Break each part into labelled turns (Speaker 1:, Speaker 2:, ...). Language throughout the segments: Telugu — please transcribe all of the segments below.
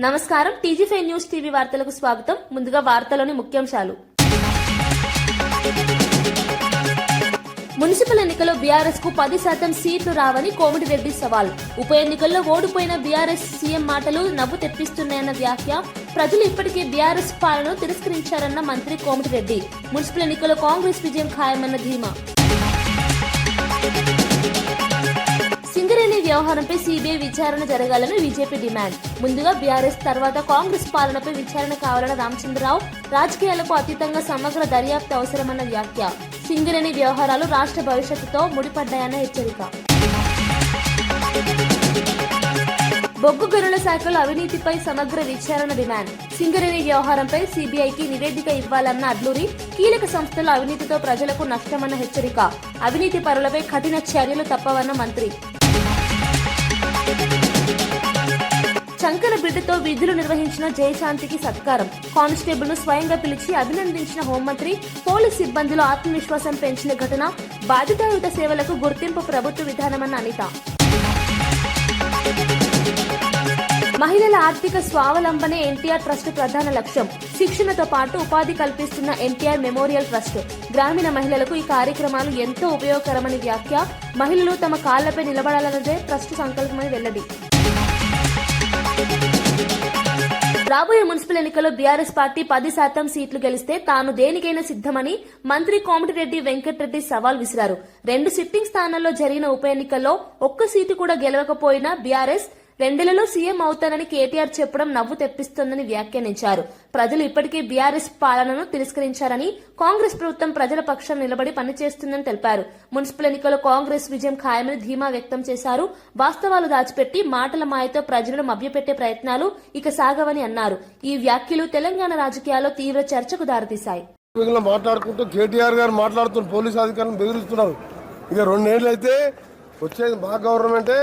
Speaker 1: నమస్కారం. టీజీ5 న్యూస్ టీవీ వార్తలకు స్వాగతం. ముందుగా వార్తలోని ముఖ్యాంశాలు. మున్సిపల్ ఎన్నికల్లో బీఆర్ఎస్ కు 10% సీట్లు రావని కోమటిరెడ్డి సవాల్. ఉప ఎన్నికల్లో ఓడిపోయిన బీఆర్ఎస్ సీఎం మాటలు నవ్వు తెప్పిస్తున్నాయన్న వ్యాఖ్య. ప్రజలు ఇప్పటికే బీఆర్ఎస్ పాలనను తిరస్కరించారన్న మంత్రి కోమటిరెడ్డి. మున్సిపల్ ఎన్నికల్లో కాంగ్రెస్ విజయం ఖాయమన్న ధీమా. సింగరేణి వ్యవహారంపై సీబీఐ విచారణ జరగాలని బీజేపీ డిమాండ్. ముందుగా బీఆర్ఎస్ తర్వాత కాంగ్రెస్ పాలనపై విచారణ కావాలన్న రామచంద్రరావు. రాజకీయాలకు అతీతంగా సమగ్ర దర్యాప్తు అవసరమన్న వ్యాఖ్య. సింగరేణి వ్యవహారాలు రాష్ట్ర భవిష్యత్తుతో ముడిపడ్డాయన్న హెచ్చరిక. బొగ్గు గనుల శాఖలో అవినీతిపై సమగ్ర విచారణ డిమాండ్. సింగరేణి వ్యవహారంపై సీబీఐకి నివేదిక ఇవ్వాలన్న అడ్లూరి. కీలక సంస్థల అవినీతితో ప్రజలకు నష్టమన్న హెచ్చరిక. అవినీతి పరులపై కఠిన చర్యలు తప్పవన్న మంత్రి. చంకన బిడ్డతో విధులు నిర్వహించిన జయశాంతికి సత్కారం. కానిస్టేబుల్ ను స్వయంగా పిలిచి అభినందించిన హోంమంత్రి. పోలీస్ సిబ్బందిలో ఆత్మవిశ్వాసం పెంచిన ఘటన. బాధ్యతాయుత సేవలకు గుర్తింపు ప్రభుత్వ విధానమన్న అనిత. మహిళల ఆర్థిక స్వావలంబనే ఎన్టీఆర్ ట్రస్ట్ ప్రధాన లక్ష్యం. శిక్షణతో పాటు ఉపాధి కల్పిస్తున్న ఎన్టీఆర్ మెమోరియల్ ట్రస్ట్. గ్రామీణ మహిళలకు ఈ కార్యక్రమాలు ఎంతో ఉపయోగకరమని వ్యాఖ్య. మహిళలు తమ కాళ్లపై నిలబడాలన్నదే ట్రస్ట్ సంకల్పమని వెల్లడి. రాబోయే మున్సిపల్ ఎన్నికల్లో బీఆర్ఎస్ పార్టీ 10% సీట్లు గెలిస్తే తాను దేనికైనా సిద్దమని మంత్రి కోమటిరెడ్డి వెంకటరెడ్డి సవాల్ విసిరారు. 2 సిట్టింగ్ స్థానాల్లో జరిగిన ఉప ఎన్నికల్లో ఒక్క సీటు కూడా గెలవకపోయినా బీఆర్ఎస్ 2 సీఎం అవుతానని కేటీఆర్ చెప్పడం నవ్వు తెప్పిస్తోందని వ్యాఖ్యానించారు. ప్రజలు ఇప్పటికే బీఆర్ఎస్ పాలనను తిరస్కరించారని, కాంగ్రెస్ ప్రభుత్వం ప్రజల పక్షాన నిలబడి పనిచేస్తుందని తెలిపారు. మున్సిపల్ ఎన్నికల్లో కాంగ్రెస్ విజయం ఖాయమని ధీమా వ్యక్తం చేశారు. వాస్తవాలు దాచిపెట్టి మాటల మాయతో ప్రజలను మభ్యపెట్టే ప్రయత్నాలు ఇక సాగవని అన్నారు. ఈ వ్యాఖ్యలు తెలంగాణ రాజకీయాల్లో తీవ్ర చర్చకు దారితీశాయి.
Speaker 2: మాట్లాడుకుంటూ కేటీఆర్ గారు మాట్లాడుతున్న పోలీసు అధికారులను బెదిరిస్తున్నారు. ఇక 2 ఏళ్ళు అయితే వచ్చేది మా గవర్నమెంటే,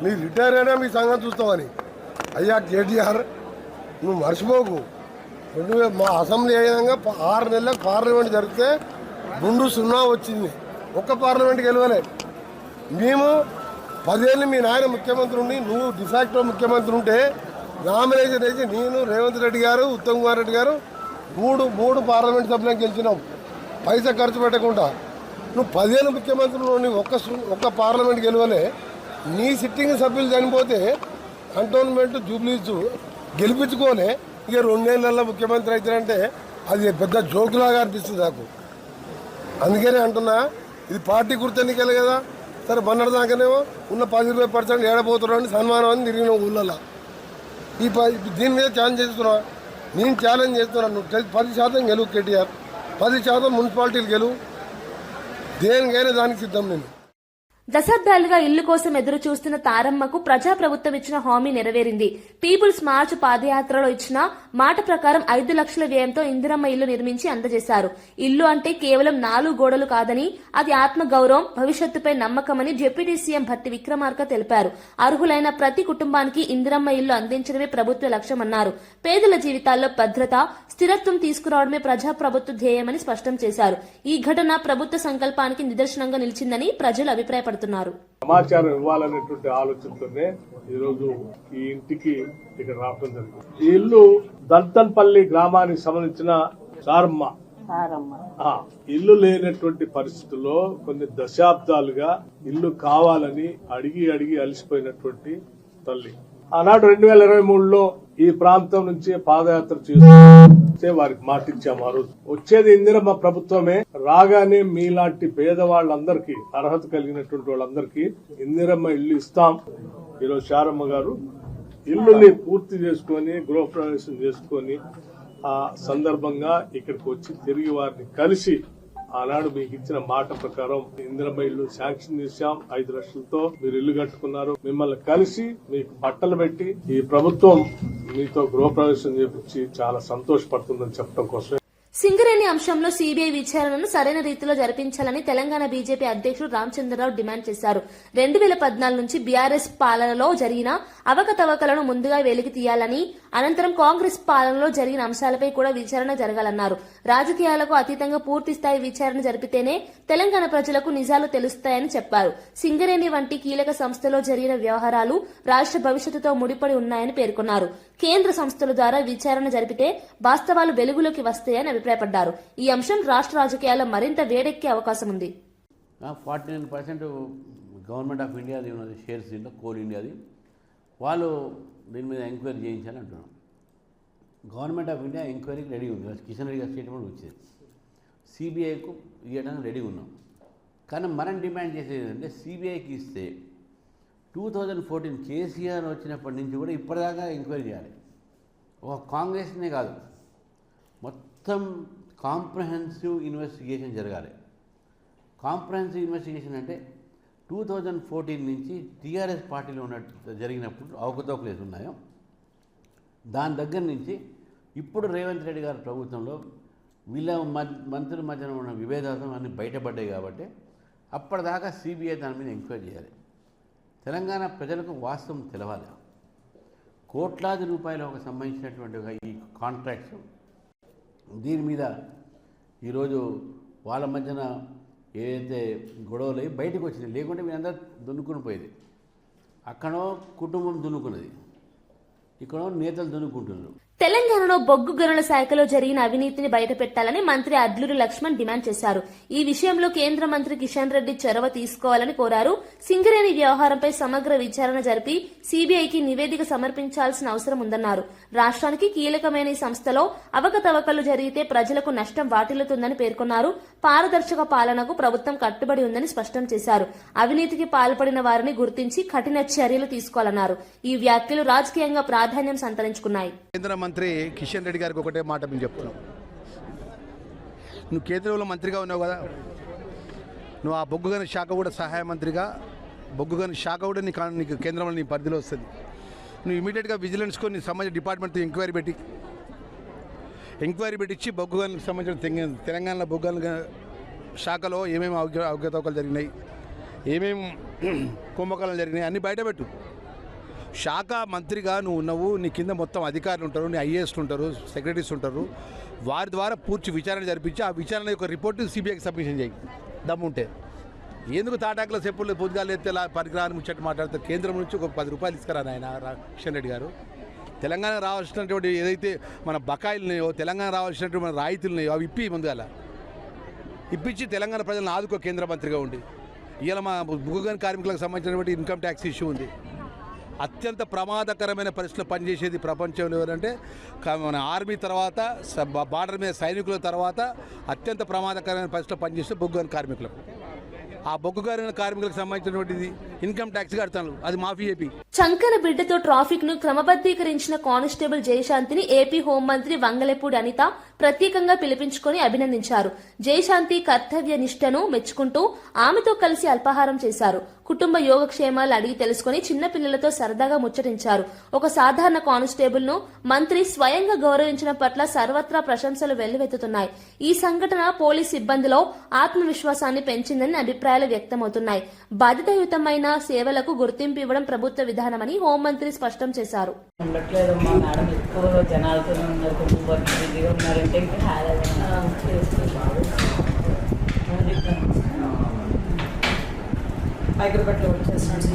Speaker 2: మీరు రిటైర్ అయినా మీ సంగతి చూస్తామని. అయ్యా కేటీఆర్, నువ్వు మర్చిపోకు. మా అసెంబ్లీ అయ్యాక 6 నెలలకు పార్లమెంట్ జరిగితే 0 వచ్చింది. ఒక్క పార్లమెంట్ గెలవలే. మేము 10 ఏళ్ళు మీ నాయన ముఖ్యమంత్రి ఉండి, నువ్వు డిఫాక్టో ముఖ్యమంత్రి ఉంటే నామినేషన్ వేసి నేను, రేవంత్ రెడ్డి గారు, ఉత్తమ్ కుమార్ రెడ్డి గారు మూడు పార్లమెంట్ సభ్యులను గెలిచినాం, పైసా ఖర్చు పెట్టకుండా. నువ్వు 10 ఏళ్ళు ముఖ్యమంత్రి ఒక్క పార్లమెంట్ గెలవలే. నీ సిట్టింగ్ సభ్యులు చనిపోతే కంటోన్మెంట్ జూబ్లీస్ గెలిపించుకోలే. ఇక 2 ఏళ్ళల్లో ముఖ్యమంత్రి అవుతారంటే అది పెద్ద జోకులాగా అనిపిస్తుంది నాకు. అందుకనే అంటున్నా, ఇది పార్టీ గుర్తు ఎన్నికలే కదా. సరే, మొన్నటిదాకానేమో ఉన్న 10-20% ఏడబోతున్నారని సన్మానం అని తిరిగిన ఊళ్ళలో. దీని మీద ఛాలెంజ్ చేస్తున్నా. నేను ఛాలెంజ్ చేస్తున్నా, నువ్వు 10% గెలువు కేటీఆర్, 10% మున్సిపాలిటీలు గెలువు. దేనికైనా దానికి సిద్ధం నేను.
Speaker 1: దశాబ్దాలుగా ఇల్లు కోసం ఎదురు చూస్తున్న తారమ్మకు ప్రజాప్రభుత్వం ఇచ్చిన హామీ నెరవేరింది. పీపుల్స్ మార్చ్ పాదయాత్రలో ఇచ్చిన మాట ప్రకారం 5 లక్షల వ్యయంతో ఇందిరమ్మ ఇల్లు నిర్మించి అందజేశారు. ఇల్లు అంటే కేవలం 4 గోడలు కాదని, అది ఆత్మగౌరవం, భవిష్యత్తుపై నమ్మకమని డిప్యూటీ సీఎం భట్టి విక్రమార్క తెలిపారు. అర్హులైన ప్రతి కుటుంబానికి ఇందిరమ్మ ఇల్లు అందించడమే ప్రభుత్వ లక్ష్యమన్నారు. పేదల జీవితాల్లో భద్రత, స్థిరత్వం తీసుకురావడమే ప్రజాప్రభుత్వ ధ్యేయమని స్పష్టం చేశారు. ఈ ఘటన ప్రభుత్వ సంకల్పానికి నిదర్శనంగా నిలిచిందని ప్రజలు అభిప్రాయపడుతున్నారు.
Speaker 3: సమాచారం ఇవ్వాలనేటువంటి ఆలోచనతోనే ఈరోజు ఈ ఇంటికి ఇక్కడ రావడం జరిగింది. ఈ ఇల్లు దంతన్పల్లి గ్రామానికి సంబంధించిన సారమ్మ. ఇల్లు లేనటువంటి పరిస్థితుల్లో కొన్ని దశాబ్దాలుగా ఇల్లు కావాలని అడిగి అలసిపోయినటువంటి తల్లి. ఆనాడు 2023లో ఈ ప్రాంతం నుంచి పాదయాత్ర చేస్తే వారికి మాటిచ్చాము. ఆ రోజు వచ్చేది ఇందిరమ్మ ప్రభుత్వమే. రాగానే మీలాంటి పేదవాళ్ళందరికీ, అర్హత కలిగినటువంటి వాళ్ళందరికీ ఇందిరమ్మ ఇల్లు ఇస్తాం. ఈరోజు శారమ్మ గారు ఇల్లుని పూర్తి చేసుకుని గృహప్రవేశం చేసుకుని ఆ సందర్భంగా ఇక్కడికి వచ్చి తిరిగి వారిని కలిసి ఆనాడు మీకు ఇచ్చిన మాట ప్రకారం ఇందిరమ్మ ఇల్లు శాంక్షన్ చేశాం. 5 లక్షలతో మీరు ఇల్లు కట్టుకున్నారు. మిమ్మల్ని కలిసి మీకు బట్టలు పెట్టి ఈ ప్రభుత్వం మీతో గృహప్రవేశం చేపించి చాలా సంతోషపడుతుందని చెప్పడం కోసం
Speaker 1: సింగరేణి అంశంలో సీబీఐ విచారణను సరైన రీతిలో జరిపించాలని తెలంగాణ బీజేపీ అధ్యక్షుడు రామచంద్రరావు డిమాండ్ చేశారు. 2014 నుంచి బీఆర్ఎస్ పాలనలో జరిగిన అవకతవకలను ముందుగా వెలికి తీయాలని, అనంతరం కాంగ్రెస్ పాలనలో జరిగిన అంశాలపై కూడా విచారణ జరగాలన్నారు. రాజకీయాలకు అతీతంగా పూర్తి స్థాయి విచారణ జరిపితేనే తెలంగాణ ప్రజలకు నిజాలు తెలుస్తాయని చెప్పారు. సింగరేణి వంటి కీలక సంస్థలో జరిగిన వ్యవహారాలు రాష్ట్ర భవిష్యత్తుతో ముడిపడి ఉన్నాయని పేర్కొన్నారు. కేంద్ర సంస్థల ద్వారా విచారణ జరిపితే వాస్తవాలు వెలుగులోకి వస్తాయని అభిప్రాయపడ్డారు. ఈ అంశం రాష్ట్ర రాజకీయాల్లో మరింత వేడెక్కే అవకాశం ఉంది.
Speaker 4: 49% గవర్నమెంట్ ఆఫ్ ఇండియాది ఉన్నది షేర్స్, దీంట్లో కోల్ ఇండియాది. వాళ్ళు దీని మీద ఎంక్వైరీ చేయించాలని అంటున్నాం. గవర్నమెంట్ ఆఫ్ ఇండియా ఎంక్వైరీకి రెడీ ఉంది. కిషన్ రెడ్డి గారి స్టేట్మెంట్ వచ్చింది. సిబిఐకు ఇవ్వడానికి రెడీ ఉన్నాం. కానీ మనం డిమాండ్ చేసేది ఏంటంటే సిబిఐకి ఇస్తే 2014 కేసీఆర్ వచ్చినప్పటి నుంచి కూడా ఇప్పటిదాకా ఎంక్వైరీ చేయాలి. ఒక కాంగ్రెస్నే కాదు, మొత్తం కాంప్రహెన్సివ్ ఇన్వెస్టిగేషన్ జరగాలి. కాంప్రహెన్సివ్ ఇన్వెస్టిగేషన్ అంటే 2014 నుంచి టీఆర్ఎస్ పార్టీలో జరిగినప్పుడు అవకతవకలు ఉన్నాయో దాని దగ్గర నుంచి ఇప్పుడు రేవంత్ రెడ్డి గారి ప్రభుత్వంలో వీళ్ళ మంత్రుల మధ్యన ఉన్న విభేదాలు అన్నీ బయటపడ్డాయి. కాబట్టి అప్పటిదాకా సిబిఐ దాని మీద ఎంక్వైరీ చేయాలి. తెలంగాణ ప్రజలకు వాస్తవం తెలవాలి. కోట్లాది రూపాయలకు సంబంధించినటువంటి ఈ కాంట్రాక్ట్స్, దీని మీద ఈరోజు వాళ్ళ మధ్యన ఏదైతే గొడవలు బయటకు వచ్చినాయి, లేకుంటే వీళ్ళందరూ దున్నుకుని పోయేది. అక్కడో కుటుంబం దున్నుకున్నది, ఇక్కడో నేతలు దున్నుకుంటున్నారు.
Speaker 1: తెలంగాణలో బొగ్గు గనుల శాఖలో జరిగిన అవినీతిని బయటపెట్టాలని మంత్రి అడ్లూరి లక్ష్మణ్ డిమాండ్ చేశారు. ఈ విషయంలో కేంద్ర మంత్రి కిషన్ రెడ్డి చొరవ తీసుకోవాలని కోరారు. సింగరేణి వ్యవహారంపై సమగ్ర విచారణ జరిపి సిబిఐకి నివేదిక సమర్పించాల్సిన అవసరం ఉందన్నారు. రాష్ట్రానికి కీలకమైన ఈ సంస్థలో అవకతవకలు జరిగితే ప్రజలకు నష్టం వాటిల్లుతుందని పేర్కొన్నారు. పారదర్శక పాలనకు ప్రభుత్వం కట్టుబడి ఉందని స్పష్టం చేశారు. అవినీతికి పాల్పడిన వారిని గుర్తించి కఠిన చర్యలు తీసుకోవాలన్నారు. ఈ వ్యాఖ్యలు రాజకీయంగా ప్రాధాన్యం సంతరించుకున్నాయి.
Speaker 5: కేంద్ర మంత్రి కిషన్ రెడ్డి గారికి ఒకటే మాట మేము చెప్తున్నాం. నువ్వు కేంద్రంలో మంత్రిగా ఉన్నావు కదా, నువ్వు ఆ బొగ్గు గని శాఖ కూడా సహాయ మంత్రిగా, బొగ్గు గని శాఖ కూడా నీకు కేంద్రంలో నీ పరిధిలో వస్తుంది. నువ్వు ఇమీడియట్గా విజిలెన్స్కు నీ సంబంధించిన డిపార్ట్మెంట్తో ఎంక్వైరీ పెట్టించి బొగ్గు గనికి సంబంధించిన తెలంగాణలో బొగ్గు గని శాఖలో ఏమేమి అవకతవకలు జరిగినాయి, ఏమేమి కుంభకోణాలు జరిగినాయి అన్నీ బయటపెట్టు. శాఖ మంత్రిగా నువ్వు ఉన్నావు, నీ కింద మొత్తం అధికారులు ఉంటారు, నీ ఐఏఎస్లు ఉంటారు, సెక్రటరీస్ ఉంటారు. వారి ద్వారా పూర్తి విచారణ జరిపించి ఆ విచారణ యొక్క రిపోర్టు సిబిఐకి సబ్మిషన్ చేయి దమ్ముంటే. ఎందుకు తాటాకుల చెప్పులు పొద్దుగాలు ఎత్తే పరిగ్రహాన్ని ముచ్చట్టు మాట్లాడితే కేంద్రం నుంచి ఒక 10 రూపాయలు ఇస్తారా నాయన కిషన్ రెడ్డి గారు? తెలంగాణ రావాల్సినటువంటి ఏదైతే మన బకాయిలు ఉన్నాయో, తెలంగాణ రావాల్సినటువంటి మన రాయితీలు ఉన్నాయో అవి ముందుగాల ఇప్పించి తెలంగాణ ప్రజలను ఆదుకో కేంద్ర మంత్రిగా ఉండి. ఇవాళ మా బొగ్గు గని కార్మికులకు సంబంధించినటువంటి ఇన్కమ్ ట్యాక్స్ ఇష్యూ ఉంది. అత్యంత ప్రమాదకరమైన పరిస్థితుల్లో పనిచేసేది ప్రపంచంలో ఎవరంటే మన ఆర్మీ తర్వాత, బార్డర్ మీద సైనికుల తర్వాత అత్యంత ప్రమాదకరమైన పరిస్థితుల్లో పనిచేసే బొగ్గు గని కార్మికులకు. ఆ బొగ్గు గని కార్మికులకు సంబంధించినటువంటిది ఇన్కమ్ ట్యాక్స్ కడతాను, అది మాఫీ ఏపీ.
Speaker 1: చంకన బిడ్డతో ట్రాఫిక్ ను క్రమబద్దీకరించిన కానిస్టేబుల్ జయశాంతిని ఏపీ హోంమంత్రి వంగలపూడి అనిత ప్రత్యేకంగా పిలిపించుకుని అభినందించారు. జయశాంతి కర్తవ్య నిష్టను మెచ్చుకుంటూ ఆమెతో కలిసి అల్పాహారం చేశారు. కుటుంబ యోగక్షేమాలు అడిగి తెలుసుకుని చిన్నపిల్లలతో సరదాగా ముచ్చటించారు. ఒక సాధారణ కానిస్టేబుల్ ను మంత్రి స్వయంగా గౌరవించడం పట్ల సర్వత్రా ప్రశంసలు వెల్లువెత్తుతున్నాయి. ఈ సంఘటన పోలీస్ సిబ్బందిలో ఆత్మవిశ్వాసాన్ని పెంచిందని అభిప్రాయాలు వ్యక్తమవుతున్నాయి. బాధ్యతాయుతమైన సేవలకు గుర్తింపు ఇవ్వడం ప్రభుత్వ విధానమని హోంమంత్రి స్పష్టం చేశారు.
Speaker 6: ఉండట్లేదమ్మా మేడం, ఎక్కువ జనాలతో ఉన్నారు, కొంచెం వర్క్ బిజీగా ఉన్నారంటే ఇంకా హైదరాబాద్లో వచ్చేస్తున్నాడు.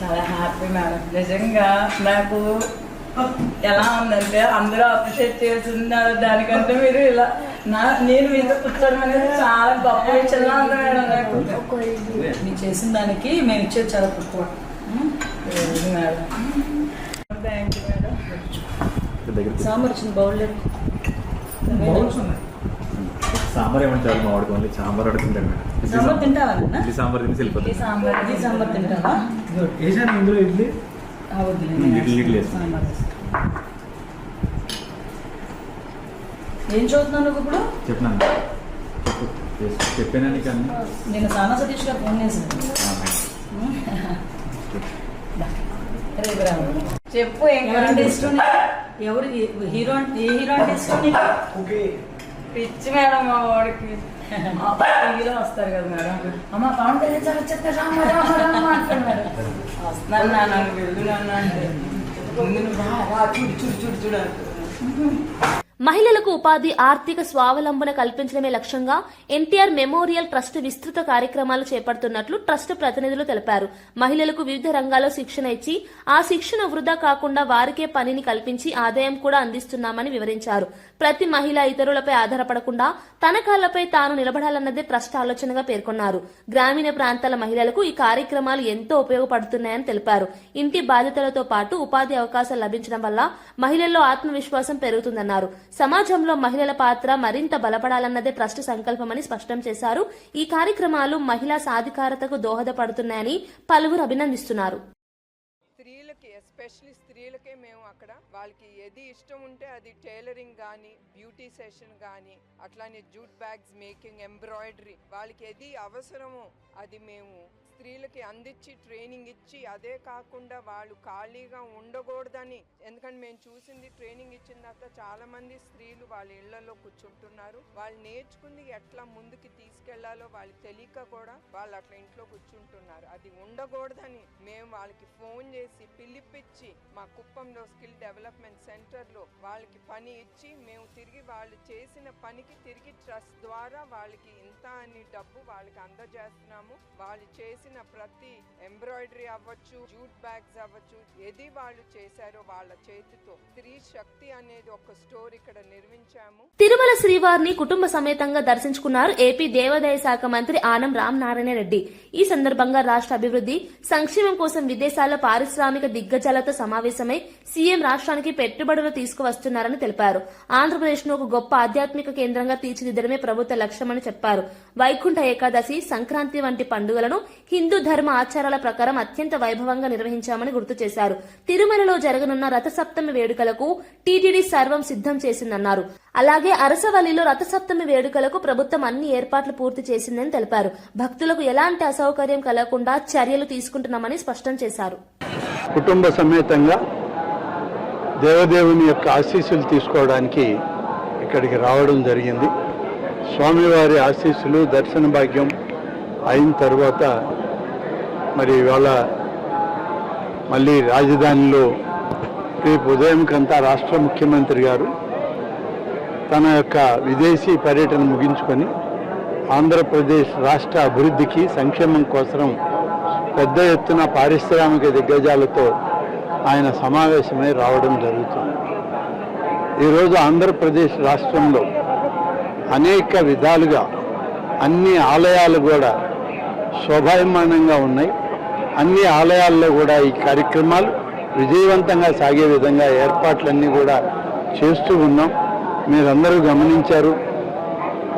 Speaker 6: చాలా హ్యాపీ మేడం. నిజంగా నాకు ఎలా ఉందంటే అందరూ అప్రిషియేట్ చేస్తున్నారు దానికంటే మీరు ఇలా నేను మీతో కూర్చోవడం అనేది చాలా గొప్ప విషయంగా ఉంది మేడం. నాకు మీరు చేసిన దానికి మేము ఇచ్చేది చాలా తక్కువ madam. Thank you madam. Sambar వచ్చింది బౌల్
Speaker 7: సాంబార్ ఏమంటారు మా వాడికి ఓన్లీ సాంబార్ అడుగుతుంటారు మేడం.
Speaker 6: సాంబార్ తింటావా?
Speaker 7: సాంబార్ తిని వెళ్ళిపోతుంది.
Speaker 6: సాంబార్ తింటావా?
Speaker 7: ఇందులో ఇడ్లీ
Speaker 6: ఏం చదువుతున్నావు నువ్వు ఇప్పుడు?
Speaker 7: చెప్పినాను చెప్పాను నీకు అన్ని.
Speaker 6: నేను సానా సతీష్ గారు ఫోన్ చేశాను. చెప్పు ఎవరంటే ఇష్టం? ఎవరు హీరో? ఏ హీరో అంటే ఇష్టం నీకు? పిచ్చి మేడం మా వాడికి. హీరో వస్తారు కదా మేడం, అమ్మ పవన్ కళ్యాణ్ వచ్చేస్తారు అంటున్నారు. వస్తున్నాను నాన్న, వెళ్ళు నాన్న అంటే చూడు చూడు చూడు చూడు.
Speaker 1: మహిళలకు ఉపాధి, ఆర్థిక స్వావలంబన కల్పించడమే లక్ష్యంగా ఎన్టీఆర్ మెమోరియల్ ట్రస్ట్ విస్తృత కార్యక్రమాలు చేపడుతున్నట్లు ట్రస్ట్ ప్రతినిధులు తెలిపారు. మహిళలకు వివిధ రంగాల్లో శిక్షణ ఇచ్చి ఆ శిక్షణ వృధా కాకుండా వారికే పనిని కల్పించి ఆదాయం కూడా అందిస్తున్నామని వివరించారు. ప్రతి మహిళ ఇతరులపై ఆధారపడకుండా తన కాళ్లపై తాను నిలబడాలన్నదే ట్రస్ట్ ఆలోచనగా పేర్కొన్నారు. గ్రామీణ ప్రాంతాల మహిళలకు ఈ కార్యక్రమాలు ఎంతో ఉపయోగపడుతున్నాయని తెలిపారు. ఇంటి బాధ్యతలతో పాటు ఉపాధి అవకాశాలు లభించడం వల్ల మహిళల్లో ఆత్మవిశ్వాసం పెరుగుతుందన్నారు. సమాజంలో మహిళల పాత్ర మరింత బలపడాలన్నదే ట్రస్ట్ సంకల్పమని స్పష్టం చేశారు. ఈ కార్యక్రమాలు మహిళా సాధికారతకు దోహదపడుతున్నాయని పలువురు అభినందిస్తున్నారు.
Speaker 8: స్త్రీలకి ఎస్పెషల్లీ స్త్రీలకే మేము అక్కడ వాళ్ళకి ఏది ఇష్టం ఉంటే అది టైలరింగ్ కానీ, బ్యూటీ సెషన్ కానీ, అట్లానే జూట్ బ్యాగ్స్ మేకింగ్, ఎంబ్రాయిడరీ, వాళ్ళకి ఏది అవసరమో అది మేము స్త్రీలకి అందించి ట్రైనింగ్ ఇచ్చి, అదే కాకుండా వాళ్ళు ఖాళీగా ఉండకూడదని, ఎందుకంటే మేము చూసింది ట్రైనింగ్ ఇచ్చిన తర్వాత చాలా మంది స్త్రీలు వాళ్ళ ఇళ్లలో కూర్చుంటున్నారు. వాళ్ళు నేర్చుకుంది ఎట్లా ముందుకి తీసుకెళ్లాలో వాళ్ళకి తెలియక కూడా వాళ్ళు అట్లా ఇంట్లో కూర్చుంటున్నారు. అది ఉండకూడదని మేము వాళ్ళకి ఫోన్ చేసి పిలిపించి మా కుప్పంలో స్కిల్ డెవలప్మెంట్ సెంటర్లో వాళ్ళకి పని ఇచ్చి మేము తిరిగి వాళ్ళు చేసిన పనికి తిరిగి ట్రస్ట్ ద్వారా వాళ్ళకి ఇంత అని డబ్బు వాళ్ళకి అందజేస్తున్నాము. వాళ్ళు చేసిన ప్రతి ఎంబ్రాయిడరీ అవ్వచ్చు, జూట్ బ్యాగ్స్ అవ్వచ్చు, ఏది వాళ్ళు చేశారో వాళ్ళ చేతితో స్త్రీ శక్తి అనేది ఒక స్టోర్ ఇక్కడ నిర్మించాము.
Speaker 1: తిరుమల శ్రీవారిని కుటుంబ సమేతంగా దర్శించుకున్నారు ఏపీ దేవాదాయ శాఖ మంత్రి ఆనం రామనారాయణ రెడ్డి. ఈ సందర్భంగా రాష్ట్ర అభివృద్ధి సంక్షేమం కోసం విదేశాల పారిశ్రామిక దిగ్గజాలతో సమావేశమై సీఎం రాష్ట్రానికి పెట్టుబడులు తీసుకువస్తున్నారని తెలిపారు. ఆంధ్రప్రదేశ్ ను ఒక గొప్ప ఆధ్యాత్మిక కేంద్రంగా తీర్చిదిద్దడమే ప్రభుత్వ లక్ష్యమని చెప్పారు. వైకుంఠ ఏకాదశి, సంక్రాంతి వంటి పండుగలను హిందూ ధర్మ ఆచారాల ప్రకారం అత్యంత వైభవంగా నిర్వహించామని గుర్తు చేశారు. తిరుమలలో జరగనున్న రథసప్తమి వేడుకలకు టీటీడీ సర్వం సిద్ధం చేసిందన్నారు. అలాగే అరసవల్లిలో రథసప్తమి వేడుకలకు ప్రభుత్వం అన్ని ఏర్పాట్లు పూర్తి చేసిందని తెలిపారు. భక్తులకు ఎలాంటి అసౌకర్యం కలగకుండా చర్యలు తీసుకుంటున్నామని స్పష్టం చేశారు.
Speaker 9: కుటుంబ సమేతంగా దేవదేవుని యొక్క ఆశీస్సులు తీసుకోవడానికి ఇక్కడికి రావడం జరిగింది. స్వామివారి ఆశీస్సులు, దర్శన భాగ్యం అయిన తర్వాత మరి ఇవాళ మళ్ళీ రాజధానిలో రేపు ఉదయంకంతా రాష్ట్ర ముఖ్యమంత్రి గారు తన యొక్క విదేశీ పర్యటన ముగించుకొని ఆంధ్రప్రదేశ్ రాష్ట్ర అభివృద్ధికి, సంక్షేమం కోసం పెద్ద ఎత్తున పారిశ్రామిక దిగ్గజాలతో ఆయన సమావేశమై రావడం జరుగుతుంది. ఈరోజు ఆంధ్రప్రదేశ్ రాష్ట్రంలో అనేక విధాలుగా అన్ని ఆలయాలు కూడా శోభాయమానంగా ఉన్నాయి. అన్ని ఆలయాల్లో కూడా ఈ కార్యక్రమాలు విజయవంతంగా సాగే విధంగా ఏర్పాట్లన్నీ కూడా చేస్తూ ఉన్నాం. మీరందరూ గమనించారు,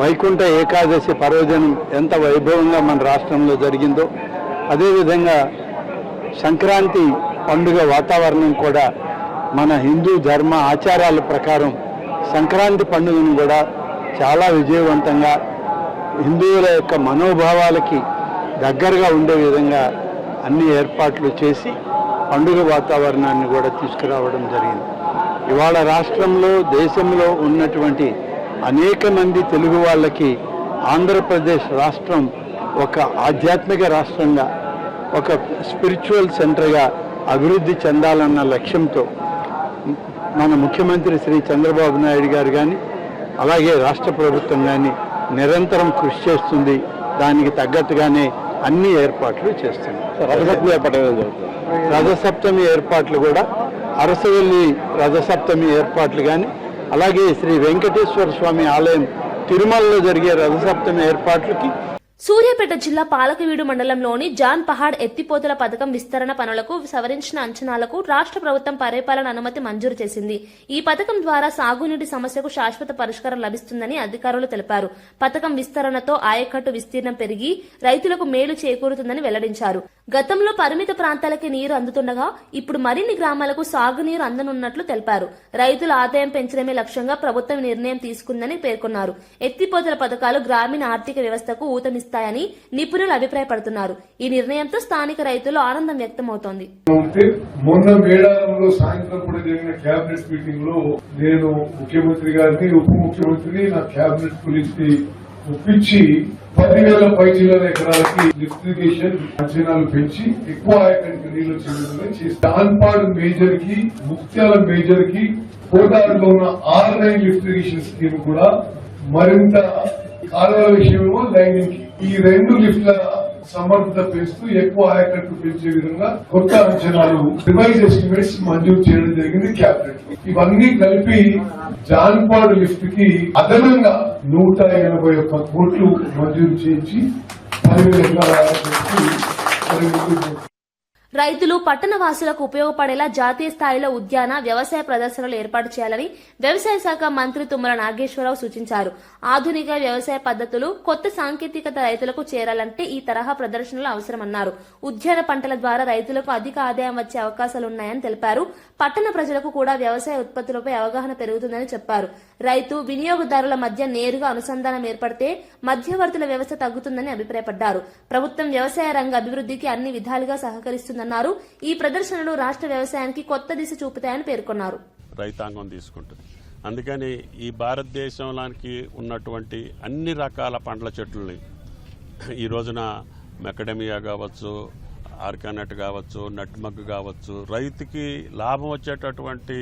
Speaker 9: వైకుంఠ ఏకాదశి పర్వదినం ఎంత వైభవంగా మన రాష్ట్రంలో జరిగిందో, అదేవిధంగా సంక్రాంతి పండుగ వాతావరణం కూడా మన హిందూ ధర్మ ఆచారాల ప్రకారం సంక్రాంతి పండుగను కూడా చాలా విజయవంతంగా హిందువుల యొక్క మనోభావాలకి దగ్గరగా ఉండే విధంగా అన్ని ఏర్పాట్లు చేసి పండుగ వాతావరణాన్ని కూడా తీసుకురావడం జరిగింది. ఇవాళ రాష్ట్రంలో, దేశంలో ఉన్నటువంటి అనేక మంది తెలుగు వాళ్ళకి ఆంధ్రప్రదేశ్ రాష్ట్రం ఒక ఆధ్యాత్మిక రాష్ట్రంగా, ఒక స్పిరిచువల్ సెంటర్గా అభివృద్ధి చెందాలన్న లక్ష్యంతో మన ముఖ్యమంత్రి శ్రీ చంద్రబాబు నాయుడు గారు కానీ, అలాగే రాష్ట్ర ప్రభుత్వం కానీ నిరంతరం కృషి చేస్తుంది. దానికి తగ్గట్టుగానే అన్ని ఏర్పాట్లు చేస్తుంది. రథసప్తమి ఏర్పాట్లు కూడా అరసవల్లి రథసప్తమి ఏర్పాట్లు కానీ, అలాగే శ్రీ వెంకటేశ్వర స్వామి ఆలయం తిరుమలలో జరిగే రథసప్తమి ఏర్పాట్లకి
Speaker 1: సూర్యాపేట జిల్లా పాలకవీడు మండలంలోని జాన్ పహాడ్ ఎత్తిపోతల పథకం విస్తరణ పనులకు సవరించిన అంచనాలకు రాష్ట్ర ప్రభుత్వం పరిపాలన అనుమతి మంజూరు చేసింది. ఈ పథకం ద్వారా సాగునీటి సమస్యకు శాశ్వత పరిష్కారం లభిస్తుందని అధికారులు తెలిపారు. పథకం విస్తరణతో ఆయకట్టు విస్తీర్ణం పెరిగి రైతులకు మేలు చేకూరుతుందని వెల్లడించారు. గతంలో పరిమిత ప్రాంతాలకి నీరు అందుతుండగా ఇప్పుడు మరిన్ని గ్రామాలకు సాగునీరు అందనున్నట్లు తెలిపారు. రైతుల ఆదాయం పెంచడమే లక్ష్యంగా ప్రభుత్వం నిర్ణయం తీసుకుందని పేర్కొన్నారు. ఎత్తిపోతల పథకాలు గ్రామీణ ఆర్థిక వ్యవస్థకు ఊతమిస్తాయని నిపుణులు అభిప్రాయపడుతున్నారు. ఈ నిర్ణయంతో స్థానిక రైతులు ఆనందం వ్యక్తమవుతోంది.
Speaker 10: మొన్న మేడారంలో సాయంత్రం కూడా జరిగిన కేబినెట్ మీటింగ్ లో నేను ముఖ్యమంత్రి గారిని, ఉప ముఖ్యమంత్రిని, నా కేబినెట్ గురించి ఒప్పించి 10,000 పైచిల్లర ఎకరాలకి లిఫ్ట్ ఇరిగేషన్ అంచనాలు పెంచి ఎక్కువ ఆయకట్టుకు నీళ్లు వచ్చే విధంగా చేసి దాన్పాడు మేజర్ కి, ముక్త్యాల మేజర్ కి కోటాడులో ఉన్న R9 లిఫ్ట్ ఇరిగేషన్ స్కీమ్ కూడా మరింత కాలువల విషయంలో లైనింగ్ ఈ 2 లిఫ్ట్ల సమర్థత పెంచుతూ ఎక్కువ ఆయకట్టు పెంచే విధంగా కొత్త అంచనాలు రివైజ్ ఎస్టిమేట్స్ మంజూరు చేయడం జరిగింది క్యాబినెట్. ఇవన్నీ కలిపి జాన్పాడు లిఫ్ట్ కి అదనంగా 181 కోట్లు మంజూరు చేయించి 10,000 ఎకరాల
Speaker 1: రైతులు పట్టణ వాసులకు ఉపయోగపడేలా జాతీయ స్థాయిలో ఉద్యాన వ్యవసాయ ప్రదర్శనలు ఏర్పాటు చేయాలని వ్యవసాయ శాఖ మంత్రి తుమ్మల నాగేశ్వరరావు సూచించారు. ఆధునిక వ్యవసాయ పద్ధతులు, కొత్త సాంకేతికత రైతులకు చేరాలంటే ఈ తరహా ప్రదర్శనలు అవసరమన్నారు. ఉద్యాన పంటల ద్వారా రైతులకు అధిక ఆదాయం వచ్చే అవకాశాలున్నాయని తెలిపారు. పట్టణ ప్రజలకు కూడా వ్యవసాయ ఉత్పత్తులపై అవగాహన పెరుగుతుందని చెప్పారు. రైతు, వినియోగదారుల మధ్య నేరుగా అనుసంధానం ఏర్పడితే మధ్యవర్తుల వ్యవస్థ తగ్గుతుందని అభిప్రాయపడ్డారు. ప్రభుత్వం వ్యవసాయ రంగ అభివృద్ధికి అన్ని విధాలుగా సహకరిస్తుందన్నారు. ఈ ప్రదర్శనలు రాష్ట్ర వ్యవసాయానికి కొత్త దిశ చూపుతాయని పేర్కొన్నారు.
Speaker 11: రైతాంగం తీసుకుంటుంది. అందుకని ఈ భారతదేశంలోనికి ఉన్నటువంటి అన్ని రకాల పండ్ల చెట్లని ఈ రోజున మెకడమియా కావచ్చు, ఆర్గానట్ కావచ్చు, నట్మగ్ కావచ్చు, రైతుకి లాభం వచ్చేటటువంటి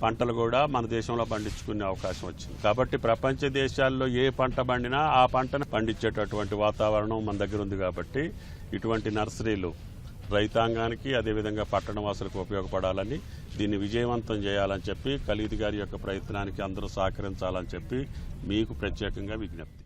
Speaker 11: పంటలు కూడా మన దేశంలో పండించుకునే అవకాశం వచ్చింది. కాబట్టి ప్రపంచ దేశాల్లో ఏ పంట పండినా ఆ పంటను పండించేటటువంటి వాతావరణం మన దగ్గర ఉంది. కాబట్టి ఇటువంటి నర్సరీలు రైతాంగానికి, అదేవిధంగా పట్టణవాసులకు ఉపయోగపడాలని, దీన్ని విజయవంతం చేయాలని చెప్పి ఖలీద్ గారి యొక్క ప్రయత్నానికి అందరూ సహకరించాలని చెప్పి మీకు ప్రత్యేకంగా విజ్ఞప్తి.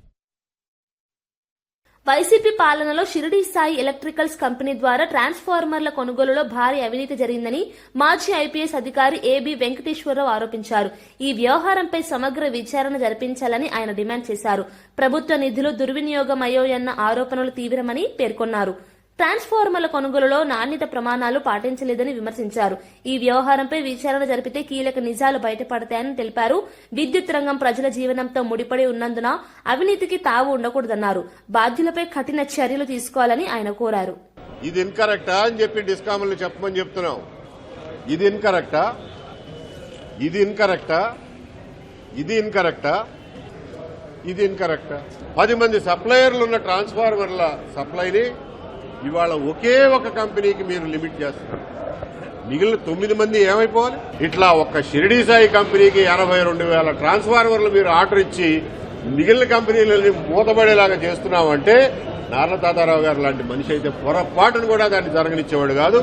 Speaker 1: వైసీపీ పాలనలో షిరిడీ సాయి ఎలక్ట్రికల్స్ కంపెనీ ద్వారా ట్రాన్స్ఫార్మర్ల కొనుగోలులో భారీ అవినీతి జరిగిందని మాజీ ఐపీఎస్ అధికారి ఏబీ వెంకటేశ్వరరావు ఆరోపించారు. ఈ వ్యవహారంపై సమగ్ర విచారణ జరిపించాలని ఆయన డిమాండ్ చేశారు. ప్రభుత్వ నిధులు దుర్వినియోగమయ్యాయన్న ఆరోపణలు తీవ్రమని పేర్కొన్నారు. ట్రాన్స్ఫార్మర్ల కొనుగోలులో నాణ్యత ప్రమాణాలు పాటించలేదని విమర్శించారు. ఈ వ్యవహారంపై విచారణ జరిపితే కీలక నిజాలు బయటపడతాయని తెలిపారు. విద్యుత్ రంగం ప్రజల జీవనంతో ముడిపడి ఉన్నందున అవినీతికి తావు ఉండకూడదన్నారు. బాధ్యులపై కఠిన చర్యలు తీసుకోవాలని ఆయన కోరారు.
Speaker 12: ఇది ఇన్కరెక్టా అని చెప్పి డిస్కామ్లు చెప్పమని చెప్తున్నాం. ఇది ఇన్కరెక్టా, ఇది ఇన్కరెక్టా, ఇది ఇన్కరెక్టా, ఇది ఇన్కరెక్టా. 10 మంది సప్లయర్లు ఉన్న ట్రాన్స్ఫార్మర్ల సప్లైని ఇవాళ ఒకే ఒక కంపెనీకి మీరు లిమిట్ చేస్తున్నారు. మిగిలిన 9 మంది ఏమైపోవాలి? ఇట్లా ఒక్క షిరిడీ సాయి కంపెనీకి 82,000 ట్రాన్స్ఫార్మర్లు మీరు ఆర్డర్ ఇచ్చి మిగిలిన కంపెనీలని మూతపడేలాగా చేస్తున్నామంటే నార్ల తాతారావు గారు లాంటి మనిషి అయితే పొరపాటును కూడా దాన్ని జరగనిచ్చేవాడు కాదు.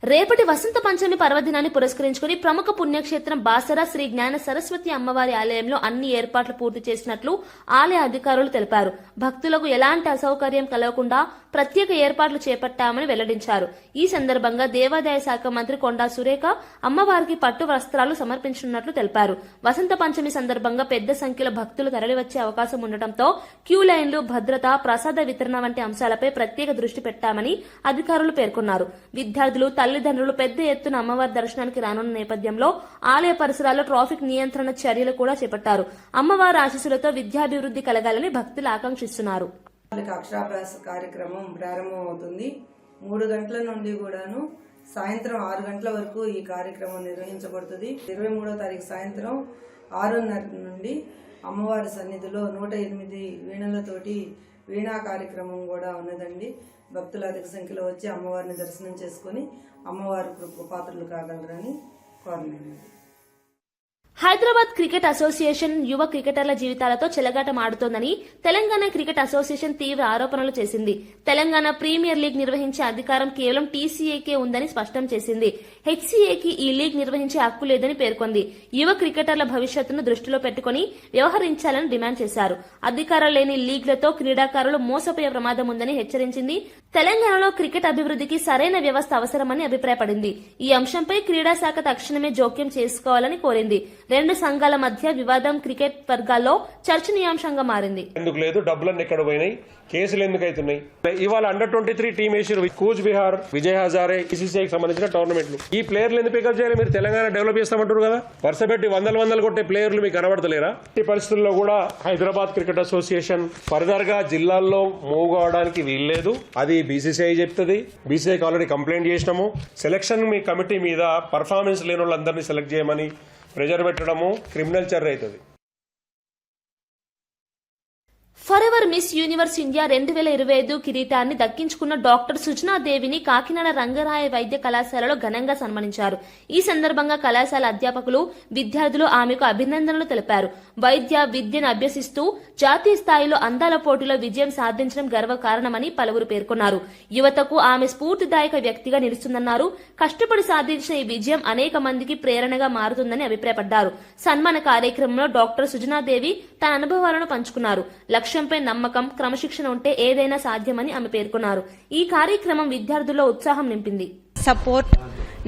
Speaker 1: రేపటి వసంత పంచమి పర్వదినాన్ని పురస్కరించుకుని ప్రముఖ పుణ్యక్షేత్రం బాసర శ్రీ జ్ఞాన సరస్వతి అమ్మవారి ఆలయంలో అన్ని ఏర్పాట్లు పూర్తి చేసినట్లు ఆలయ అధికారులు తెలిపారు. భక్తులకు ఎలాంటి అసౌకర్యం కలగకుండా ప్రత్యేక ఏర్పాట్లు చేపట్టామని వెల్లడించారు. ఈ సందర్భంగా దేవాదాయ శాఖ మంత్రి కొండా సురేఖ అమ్మవారికి పట్టు వస్త్రాలు సమర్పించనున్నట్లు తెలిపారు. వసంత పంచమి సందర్భంగా పెద్ద సంఖ్యలో భక్తులు తరలివచ్చే అవకాశం ఉండటంతో క్యూ లైన్లు, భద్రత, ప్రసాద వితరణ వంటి అంశాలపై ప్రత్యేక దృష్టి పెట్టామని అధికారులు పేర్కొన్నారు. విద్యార్థులు, తల్లిదండ్రులు పెద్ద ఎత్తున అమ్మవారి దర్శనానికి రానున్న నేపథ్యంలో ఆలయ పరిసరాల్లో ట్రాఫిక్ నియంత్రణ చర్యలు కూడా చేపట్టారు. అమ్మవారి ఆశీస్సులతో విద్యాభివృద్ధి కలగాలని భక్తులు ఆకాంక్షిస్తున్నారు.
Speaker 6: అక్షరాభ్యాస కార్యక్రమం ప్రారంభమవుతుంది. 3 గంటల నుండి కూడాను సాయంత్రం 6 గంటల వరకు ఈ కార్యక్రమం నిర్వహించబడుతుంది. 23వ తారీఖు సాయంత్రం 6:30 నుండి అమ్మవారి సన్నిధిలో 108 వీణలతోటి వీణా కార్యక్రమం కూడా ఉన్నదండి. భక్తులు అధిక సంఖ్యలో వచ్చి అమ్మవారిని దర్శనం చేసుకుని అమ్మవారి పాత్రలు కాగలరని కోరలేదు.
Speaker 1: హైదరాబాద్ క్రికెట్ అసోసియేషన్ యువ క్రికెటర్ల జీవితాలతో చెలగాటమాడుతోందని తెలంగాణ క్రికెట్ అసోసియేషన్ తీవ్ర ఆరోపణలు చేసింది. తెలంగాణ ప్రీమియర్ లీగ్ నిర్వహించే అధికారం కేవలం టీసీఏకే ఉందని స్పష్టం చేసింది. హెచ్సీఏకి ఈ లీగ్ నిర్వహించే హక్కు లేదని పేర్కొంది. యువ క్రికెటర్ల భవిష్యత్తును దృష్టిలో పెట్టుకుని వ్యవహరించాలని డిమాండ్ చేశారు. అధికారం లేని లీగ్లతో క్రీడాకారులు మోసపోయే ప్రమాదం ఉందని హెచ్చరించింది. తెలంగాణలో క్రికెట్ అభివృద్ధికి సరైన వ్యవస్థ అవసరమని అభిప్రాయపడింది. ఈ అంశంపై క్రీడా శాఖ తక్షణమే జోక్యం చేసుకోవాలని కోరింది. 2 సంఘాల మధ్య వివాదం క్రికెట్ వర్గాల్లో చర్చనీయాంశంగా మారింది.
Speaker 13: ఎందుకు లేదు, డబ్బులన్నీ ఎక్కడ పోయినాయి, కేసులు ఎందుకు అవుతున్నాయి? ఇవాళ అండర్ 23 టీమ్ వేసారు. కూచ్ బిహార్, విజయ్ హజారే, ఈసీసీఐకి సంబంధించిన టోర్నమెంట్లు. ఈ ప్లేయర్లు ఎందుకు పికప్ చేయాలి? మీరు తెలంగాణ డెవలప్ చేస్తామంటారు కదా, వరుస పెట్టి వందలు కొట్టే ప్లేయర్లు మీకు కనబడతలేరా? ఈ పరిస్థితుల్లో కూడా హైదరాబాద్ క్రికెట్ అసోసియేషన్ ఫర్దర్ గా జిల్లాల్లో మూవ్ కావడానికి వీల్లేదు. అది బీసీసీఐ చెప్తుంది. బీసీఐకి ఆల్రెడీ కంప్లైంట్ చేసినాము. సెలక్షన్ మీ కమిటీ మీద పర్ఫార్మెన్స్ లేని వాళ్ళందరినీ సెలెక్ట్ చేయమని ప్రెజర్ పెట్టడము క్రిమినల్ చర్య అవుతుంది.
Speaker 1: Forever for miss universe India 2025 కిరీటాన్ని దక్కించుకున్న డాక్టర్ సుజనాదేవిని కాకినాడ రంగరాయ వైద్య కళాశాలలో ఘనంగా సన్మానించారు. ఈ సందర్భంగా కళాశాల అధ్యాపకులు, విద్యార్థులు ఆమెకు అభినందనలు తెలిపారు. విద్యను అభ్యసిస్తూ జాతీయ స్థాయిలో అందాల పోటీలో విజయం సాధించడం గర్వకారణమని పలువురు పేర్కొన్నారు. యువతకు ఆమె స్ఫూర్తిదాయక వ్యక్తిగా నిలుస్తుందన్నారు. కష్టపడి సాధించిన ఈ విజయం అనేక మందికి ప్రేరణగా మారుతుందని అభిప్రాయపడ్డారు. సన్మాన కార్యక్రమంలో డాక్టర్ సుజనాదేవి తన అనుభవాలను పంచుకున్నారు. లక్ష్యంపై నమ్మకం, క్రమశిక్షణ ఉంటే ఏదైనా సాధ్యమని ఆమె పేర్కొన్నారు. ఈ కార్యక్రమం విద్యార్థుల్లో ఉత్సాహం నింపింది.
Speaker 14: సపోర్ట్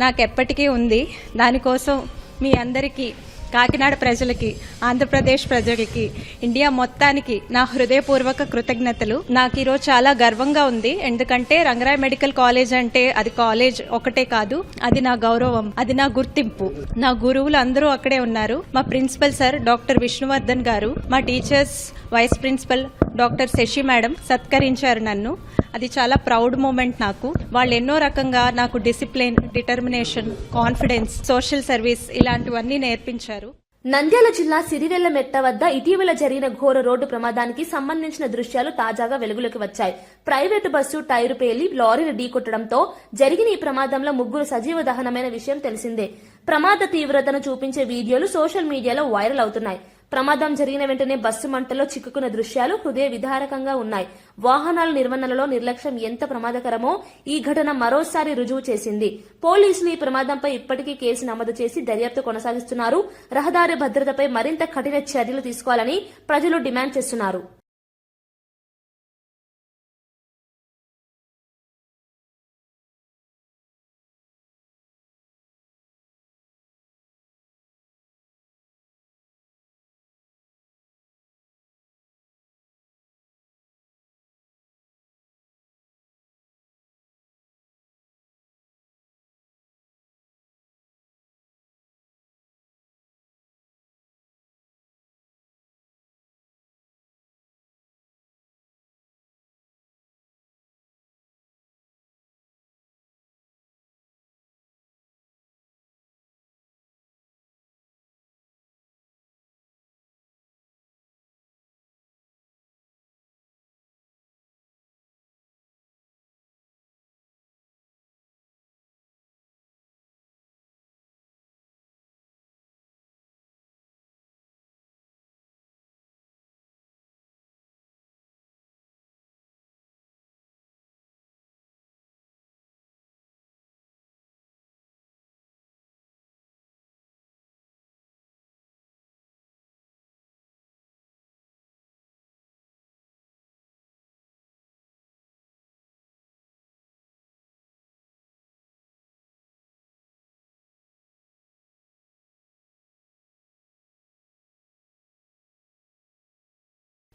Speaker 14: నాకెప్పటికీ ఉంది. దానికోసం మీ అందరికీ, కాకినాడ ప్రజలకి, ఆంధ్రప్రదేశ్ ప్రజలకి, ఇండియా మొత్తానికి నా హృదయపూర్వక కృతజ్ఞతలు. నాకు ఈరోజు చాలా గర్వంగా ఉంది. ఎందుకంటే రంగరాయ మెడికల్ కాలేజ్ అంటే అది కాలేజ్ ఒకటే కాదు, అది నా గౌరవం, అది నా గుర్తింపు. నా గురువులు అందరూ అక్కడే ఉన్నారు. మా ప్రిన్సిపల్ సార్ డాక్టర్ విష్ణువర్ధన్ గారు, మా teachers, vice principal doctor Shashi madam సత్కరించారు నన్ను. అది చాలా ప్రౌడ్ మూమెంట్ నాకు. వాళ్ళు ఎన్నో రకంగా నాకు discipline, determination, confidence, social service ఇలాంటివన్నీ నేర్పించారు.
Speaker 1: నంద్యాల జిల్లా సిరివెల్లమెట్ట వద్ద ఇటీవల జరిగిన ఘోర రోడ్డు ప్రమాదానికి సంబంధించిన దృశ్యాలు తాజాగా వెలుగులోకి వచ్చాయి. ప్రైవేటు బస్సు టైరు పేలి లారీని ఢీకొట్టడంతో జరిగిన ఈ ప్రమాదంలో 3 సజీవ దహనమైన విషయం తెలిసిందే. ప్రమాద తీవ్రతను చూపించే వీడియోలు సోషల్ మీడియాలో వైరల్ అవుతున్నాయి. ప్రమాదం జరిగిన వెంటనే బస్సు మంటలో చిక్కుకున్న దృశ్యాలు హృదయ విదారకంగా ఉన్నాయి. వాహనాల నిర్వహణలో నిర్లక్ష్యం ఎంత ప్రమాదకరమో ఈ ఘటన మరోసారి రుజువు చేసింది. పోలీసులు ఈ ప్రమాదంపై ఇప్పటికీ కేసు నమోదు చేసి దర్యాప్తు కొనసాగిస్తున్నారు. రహదారి భద్రతపై మరింత కఠిన చర్యలు తీసుకోవాలని ప్రజలు డిమాండ్ చేస్తున్నారు.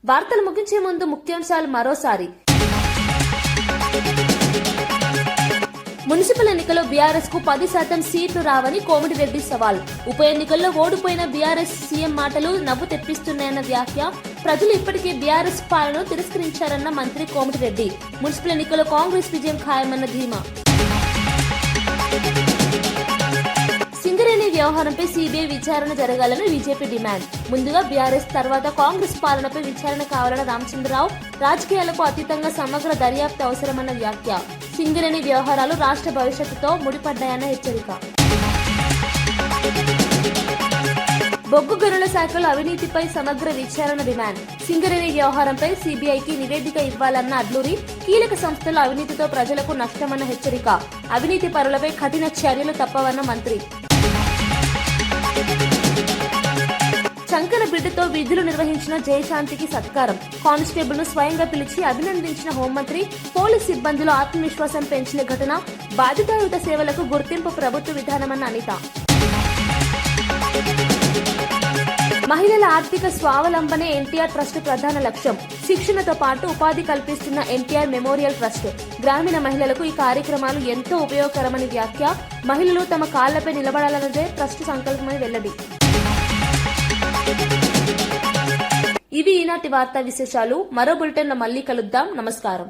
Speaker 1: వార్తలు ముగించే ముందు ముఖ్యాంశాలు మరోసారి. మున్సిపల్ ఎన్నికల్లో బీఆర్ఎస్ కు 10% సీట్లు రావని కోమటిరెడ్డి సవాల్. ఉప ఎన్నికల్లో ఓడిపోయిన బీఆర్ఎస్ సీఎం మాటలు నవ్వు తెప్పిస్తున్నాయన్న వ్యాఖ్య. ప్రజలు ఇప్పటికే బీఆర్ఎస్ పాలనను తిరస్కరించారన్న మంత్రి కోమటిరెడ్డి. మున్సిపల్ ఎన్నికల్లో కాంగ్రెస్ విజయం ఖాయమన్న ధీమా. సింగరేణి వ్యవహారంపై సీబీఐ విచారణ జరగాలని బీజేపీ డిమాండ్. ముందుగా బీఆర్ఎస్, తర్వాత కాంగ్రెస్ పాలనపై విచారణ కావాలన్న రామచంద్రరావు. రాజకీయాలకు అతీతంగా సమగ్ర దర్యాప్తు అవసరమన్న వ్యాఖ్య. సింగరేణి వ్యవహారాలు రాష్ట్ర భవిష్యత్తుతో ముడిపడ్డాయన్న హెచ్చరిక. బొగ్గు గనుల శాఖలో అవినీతిపై సమగ్ర విచారణ డిమాండ్. సింగరేణి వ్యవహారంపై సీబీఐకి నివేదిక ఇవ్వాలన్న అడ్లూరి. కీలక సంస్థల అవినీతితో ప్రజలకు నష్టమన్న హెచ్చరిక. అవినీతి పరులపై కఠిన చర్యలు తప్పవన్న మంత్రి. చంకన బిడ్డతో విధులు నిర్వహించిన జయశాంతికి సత్కారం. కానిస్టేబుల్ ను స్వయంగా పిలిచి అభినందించిన హోంమంత్రి. పోలీస్ సిబ్బందిలో ఆత్మవిశ్వాసం పెంచిన ఘటన. బాధ్యతాయుత సేవలకు గుర్తింపు ప్రభుత్వ విధానమన్న అనిత. మహిళల ఆర్థిక స్వావలంబనే ఎన్టీఆర్ ట్రస్ట్ ప్రధాన లక్ష్యం. శిక్షణతో పాటు ఉపాధి కల్పిస్తున్న ఎన్టీఆర్ మెమోరియల్ ట్రస్ట్. గ్రామీణ మహిళలకు ఈ కార్యక్రమాలు ఎంతో ఉపయోగకరమని వ్యాఖ్య. మహిళలు తమ కాళ్లపై నిలబడాలన్నదే ట్రస్ట్ సంకల్పమని వెల్లడి. ఇవి ఈనాటి వార్తా విశేషాలు. మరో బులెటిన్ లో మళ్ళీ కలుద్దాం. నమస్కారం.